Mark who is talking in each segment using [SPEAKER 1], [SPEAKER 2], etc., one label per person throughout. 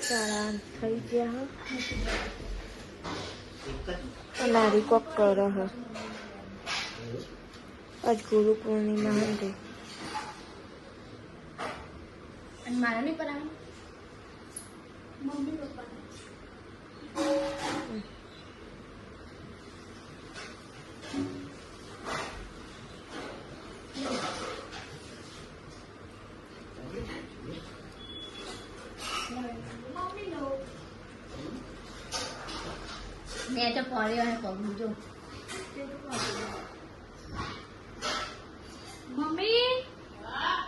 [SPEAKER 1] શાળા થઈ ગયા નારી કોક કરે હ આજ ગુરુ પૂર્ણિમા હતી
[SPEAKER 2] અને મારા નહીં પરાનું મમ્મી પપ્પા મેં તો પડ્યો હે પગ જો મમ્મી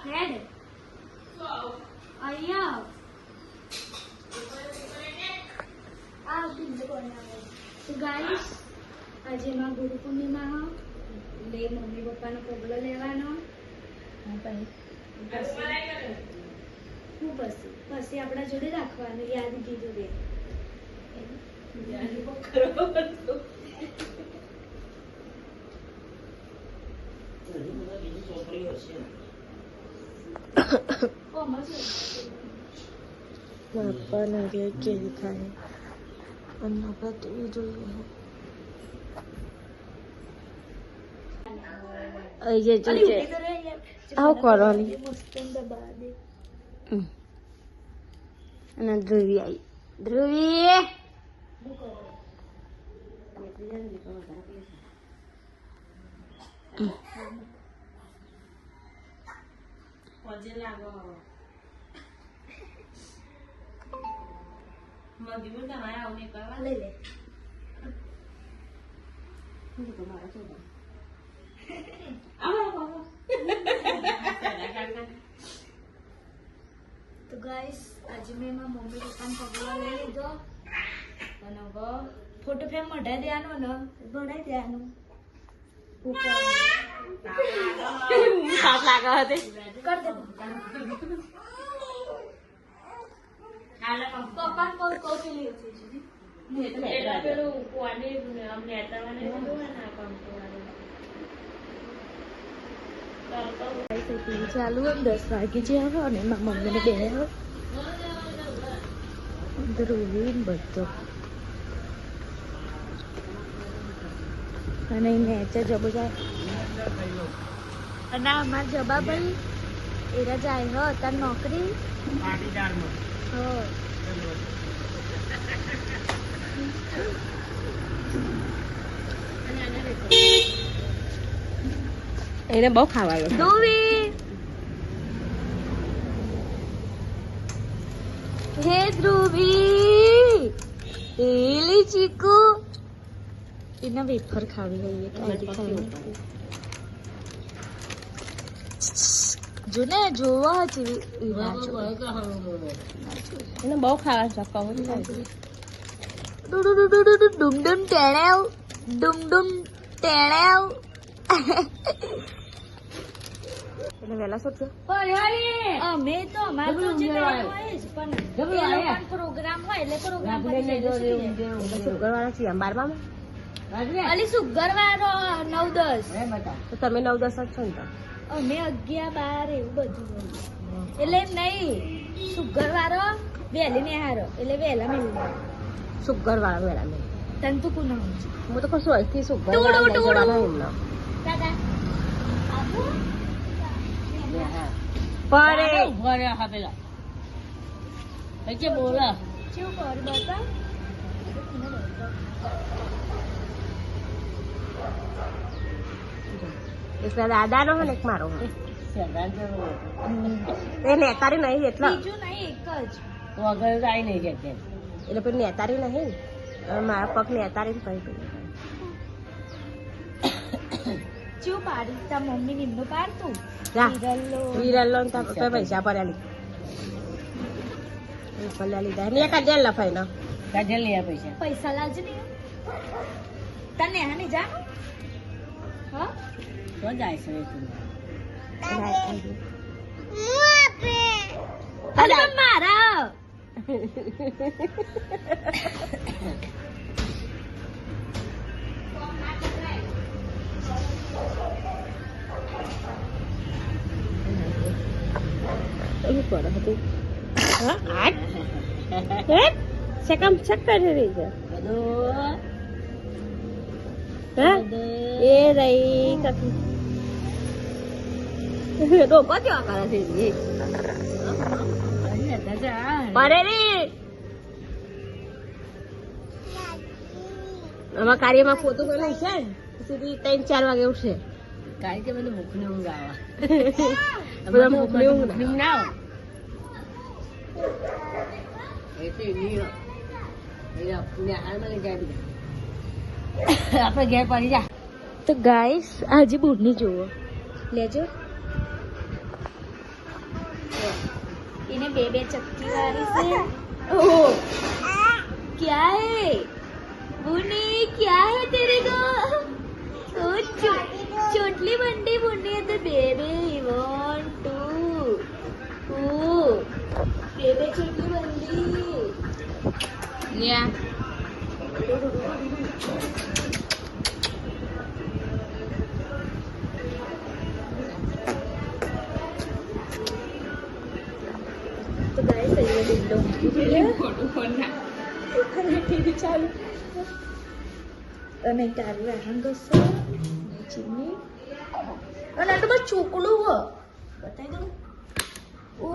[SPEAKER 2] હેડ અહીંયા આ બિંદુ બનાવે તો ગાઈસ આજે માં ગુરુ પૂર્ણિમા હ લે મમ્મી પપ્પાનો પગલો લેવાનો હું પછી આપણા જોડે રાખવાનું યાદ કીધું દે
[SPEAKER 1] બાપા નારિયેળ કેરી ખાય અને આપણે ટીવી જોઈએ આવું કરવાની અને ધ્રુવી આવી ધ્રુવી
[SPEAKER 2] તો ગાઈસ આજે મેં મારા મમ્મી પપ્પાનો પગલો લઈ લીધો અને હવે ફોટો ફ્રેમ મઢાઈ દેવાનો ને ભણાઈ દેવાનું
[SPEAKER 1] સાત લાગે હતી
[SPEAKER 2] કર દે પપ્પા કૌશલ્ય
[SPEAKER 1] ચાલુ હોય 10 વાગે જે આવે અને મારા મમ્મીને બે આવે ધ્રુવી બધો અને મેચે જબો જાય અને અમારા જબાભાઈ એરા જાય હ તાર નોકરી એને બહુ ખાવાનું ધ્રુવી હે ધ્રુવી એલી ચીકુ એના વેફર ખાવી હોય જો ને જોવા જેવી એને બહુ ખાવા શોખ ડુમ ડુમ ટેણાવ ડુમ ડુમ ટેણાવ એટલે વહેલા સોચો અમે તો અમારે તો જે હોય જ પણ પ્રોગ્રામ હોય એટલે પ્રોગ્રામ શુક્રવારે છીએ 12 અલી શુક્રવારો 9-10 તો તમે 9-10 જ છો ને અમે 11-12 એવું બધું એટલે એમ નહીં શુક્રવારો વહેલી નેહારો એટલે વહેલા મેળવી શુક્રવારો વહેલા મેં તને તું કોણ હું તો કશું અહીંથી શુક્રવારો દાદા પરે ઘરે આપેલા કે બોલા કેવું કર બતા એક દાદા નો ને એક મારો એ નેતારી નહીં એટલે બીજું નહીં એક જ વગર જાય નહીં કે એટલે પેલી નેતારી નહીં ને મારા પગ નેતારી કરી ચેવું પાડી તા મમ્મી નિમનો પાડ તું વિરલ્લો ને પૈસા પડ્યા લીધા ને કાઢેલ લફાઈ નો કાઢેલ પૈસા પૈસા લાવજે ને તને હા નહીં જા હા તો જાય છે તું મારા એવું કરે હતું હા હે સેકમ ચેક કરી રહી છે હે એ રહી કકી રોકો ક્યાં કરે છે પરે રે આમાં કાર્યમાં ફોટો પેલા છે સુધી 3-4 વાગે ઉઠશે કાઈ કે મને ભૂખ ને ઊંઘ આવે બધા ભૂખ ને ઊંઘ ના આપણે ઘેર પડી જા તો ગાઈસ આજે બુઢની જુઓ લેજો એને બે ચક્કી વાળી છે ओह क्या है बुनी क्या है तेरे को चोटली बंडी बुनी है तो बेबी वांट टू बेबी चोटली बंडी या तो गाइस ये विंडो फोटो फोनना टीवी चालू અને તારું આરામ કરશો ચીની અને આ તો બસ ચોકલું હો બતાવી દઉં ઓ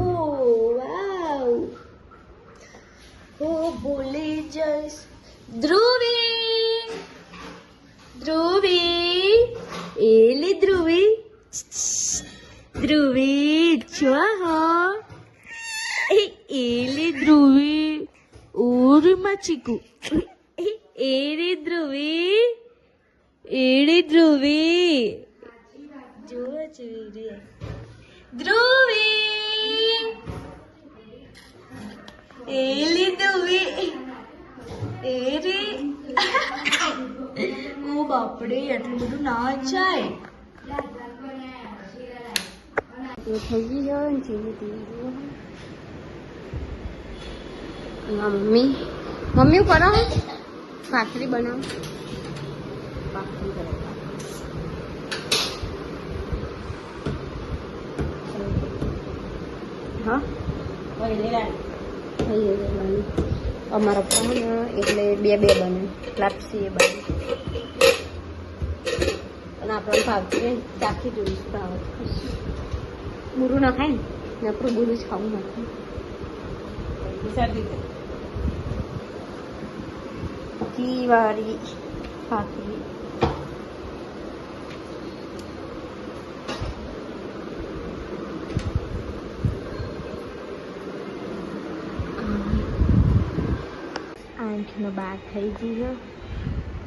[SPEAKER 1] વાવ ઓ ભૂલી જઈશ ધ્રુવી એલી ધ્રુવી છો હા એલી ધ્રુવી ઓરી માચીકુ એડી ધ્રુવી જુઓ ચીરી ધ્રુવી એલી ધ્રુવી એરી ઓ બાપડે આટલું બધું ના જાય તો થઈ ગઈ છે ચીરી મમ્મી મમ્મી કરો ભાખરી બનાવ હા અમારા પણ એટલે બે બને લાપસી એ બને અને આપણને ભાવતી ને ચાખી જોઈશું ભાવ બુરું ના ખાય ને આપણું બુરું જ ખાવું નથી ઘી વાળી ભાખરી આઠનો બાર થઈ ગયો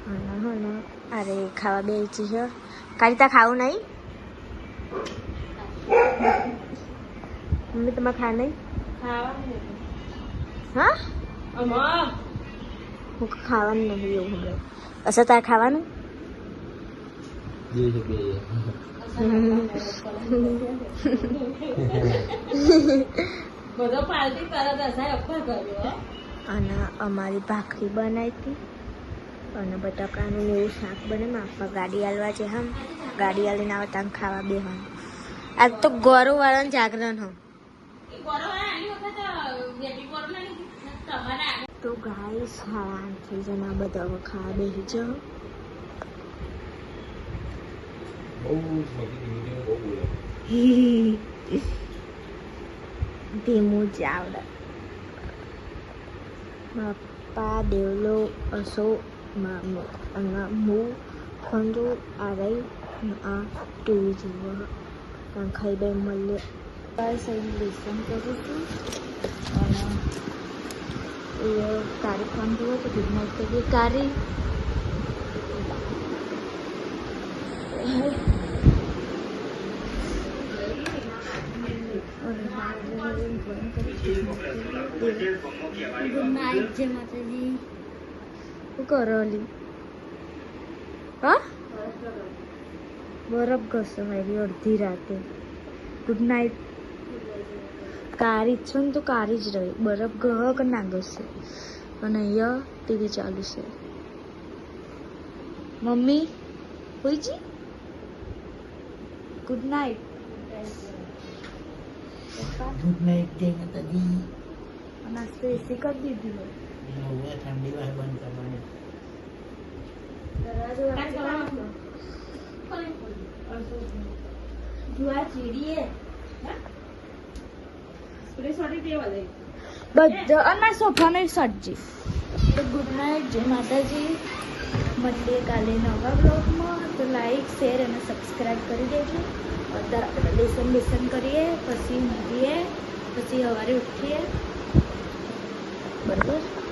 [SPEAKER 1] અને અરે ખાવા બેસી છે કારિતા ખાવું નહીં મમ્મી તમારે ખા નહીં હા હું ખાવાનું નહીં એવું હમણાં અસર તારે ખાવાનું અને અમારી ભાખરી બનાવી હતી અને બટાકાનું એવું શાક બને માપા ગાડી હાલવા છે હમ ગાડી હાલીને આવે ત્યાં ખાવા બે હા આજ તો ગોરવાળાનું જાગરણ હો તો ગાય સારા થઈ જાય આ બધા હવે ખાવા બેસી જાઓ ધીમું જ આવડે બાપા દેવલો અસો મુ ખંડો આરાઈ આ ટીવી જોવા ત્યાં ખાઈ બે મળે સહી લેસન કરું છું અને એ કારી કામ જુઓ તો ગુડ નાઇટ કરીએ કારી ગુડ નાઇટ જય માતાજી શું કરો અલી હા બરફ ઘસો મારી અડધી રાતે ગુડ નાઇટ કારી જ છો ને તો કારી જ રહી બરફ ગહ કે ના ઘસે અને અહીંયા ટીવી ચાલુ છે મમ્મી હોઈજી ગુડ નાઇટ
[SPEAKER 3] ગુડ નાઇટ જય માતાજી
[SPEAKER 2] નાસ્તો એસી કરી દીધી હોય
[SPEAKER 3] ઠંડી વાય બંધ કરવાની
[SPEAKER 2] દરવાજો
[SPEAKER 1] જુઆ ચીડીએ
[SPEAKER 2] બધા અને સોફાનો સજજી તો ગુડ નાઇટ જય માતાજી મળીએ કાલે નવા બ્લોગમાં તો લાઈક શેર અને સબસ્ક્રાઈબ કરી દેજો અત્યારે આપણે લેસન કરીએ પછી ઊંઘીએ પછી સવારે ઉઠીએ બરાબર